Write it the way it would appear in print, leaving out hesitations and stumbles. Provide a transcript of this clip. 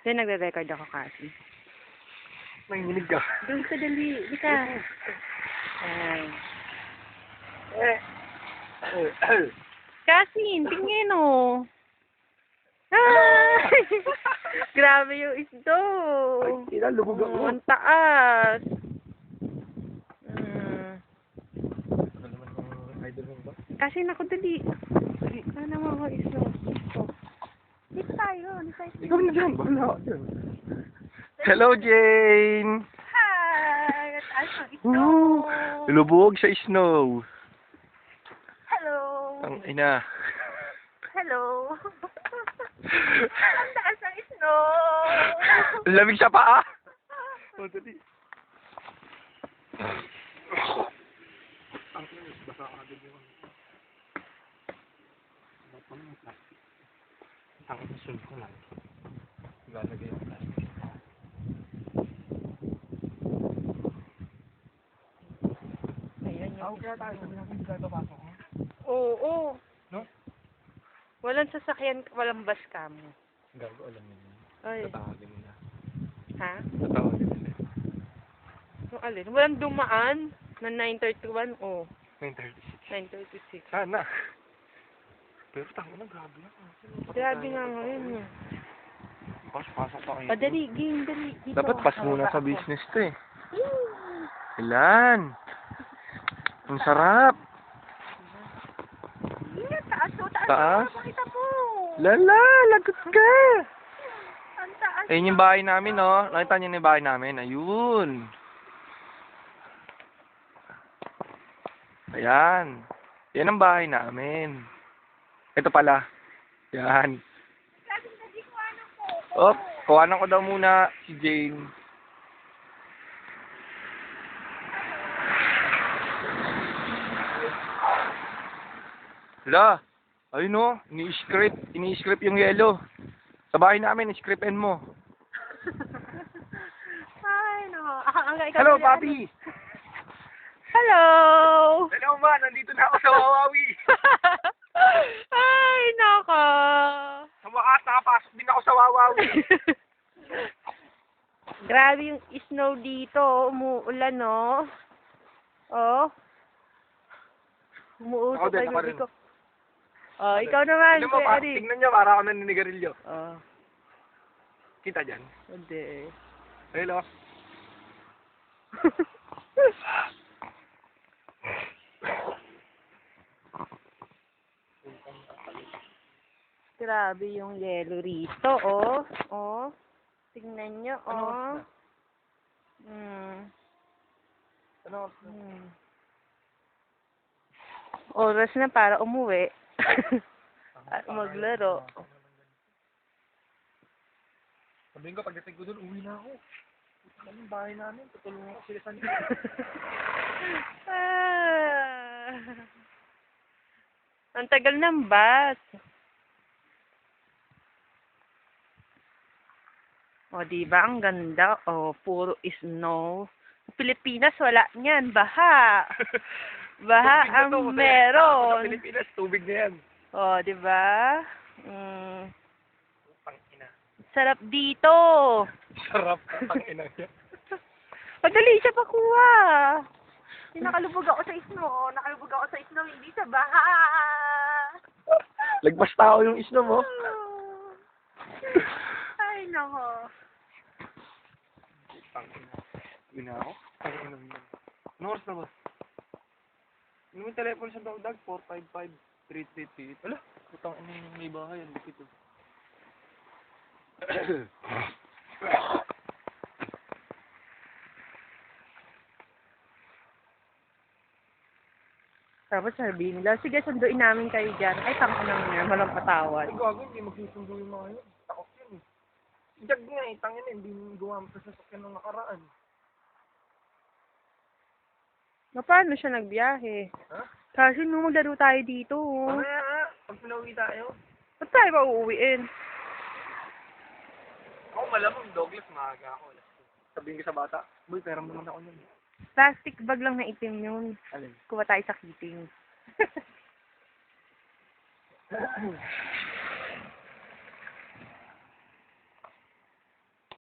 Kasi nagre-record ako kasi. Nanginig ka. Doon ka dali. Di ka. Ay. Kasi, tingin o. Ah! Grabe yung isdo. Ay, tira, lubog ako. Ang taas. Ano naman ang idol mo ba? Kasi naku, dali. Sana mga isdo. Dito tayo. Ikaw na dyan. Bahala ka dyan. Hello, Jane! Hi! Taas ng isdo. Lubog sa snow. Hello. Ang ina. Hello. Ang taas ng snow. Lamig sa paa. Oh, dali. Ang ina, basa ka din yung plastic. Ang isunod ko lang. Lalagay yung plastic. Ayan Ako kaya tayo, sabi natin kaya papasok mo. Oo. No? Walang sasakyan, walang bus kamo. Gago, alam mo yun. Ay. Tatawagin nila. Ha? Tatawagin nila. Yung alin? Walang dumaan na 9:31 o 9:36. 9:36. Sana. Pero tango na, grabe na. Grabe nga ngayon. Pasok pa kayo. Padali, game, dali. Dito. Dapat pas muna sa business to eh. Ilan? Ang sarap. Yeah, taas o, taas. Taas? Pakita mo. Lala, lagot ka. Ang taas. Ayun yung bahay namin, no? Nakita niyo na yung bahay namin. Ayun. Ayan. Yan ang bahay namin. Ito pala. Yan. Oh, kuhanan ko daw muna si Jane. Hala. Ayun no, ini-script yung yellow. Sa bahay namin, i-scriptin mo. Ay, no. Hello, Papi! Hello! Hello, ma! Nandito na ako sa Wawawi! Ay, nako! Sa wakas, nakapasok din ako sa Wawawi! Grabe yung snow dito. Umuulan, no? Oh. Umuusok Ako din, pa yung ako bibig rin. ko. Oh, ikaw naman, Tignan mo, Kuya Eric. tingnan niyo, para ako naninigarilyo. Oh, Kita dyan. hindi. Hello. Grabe yung yellow rito, oh. Oh. Tingnan nyo, oh. Ano? Oras na para umuwi. At maglaro. Sabihin ko, pagdating ko doon, uwi na ako. Puta yung bahay namin, tutulungan ko sila sa nila. Ang tagal ng bus. O, diba? Ang ganda. O, puro snow. Pilipinas, wala niyan. Baha. Baha ang Sa meron. Pilipinas, tubig na yan. O, diba? Pang-ina. Sarap dito. Sarap ang pang-ina niya. Madali siya pakuha. Nakalubog ako sa snow. Nakalubog ako sa snow, hindi sa baha. Lagpas tao yung isno mo. Ay, nako. Pang-ina. Uwi na ako. Pang-ina niya. Ano oras na ba? Ano yung telepono sa Dagdag? 455-3338. Ala, putang ina yung may bahay. Ang dikit oh. Tapos sabihin nila, sige, sunduin namin kayo dyan. Ay, tangka namin yan. Walang patawad. Ay, gago, hindi magsusundo yung mga yun. Takot yun eh. Si Jag nga eh, tangin na, hindi gumamit sa sasakyan ng nakaraan. Paano siya nagbiyahe? Ha? Kasi nung maglaro tayo dito. Mamaya nga, pag pinauwi tayo. Ba't tayo ba uuwiin? Ako malamang, Douglas, maaga ako. Sabihin ko sa bata, boy, pera mo naman ako nun. Plastic bag lang na itim yun. Alin? Kuha tayo sa keeping.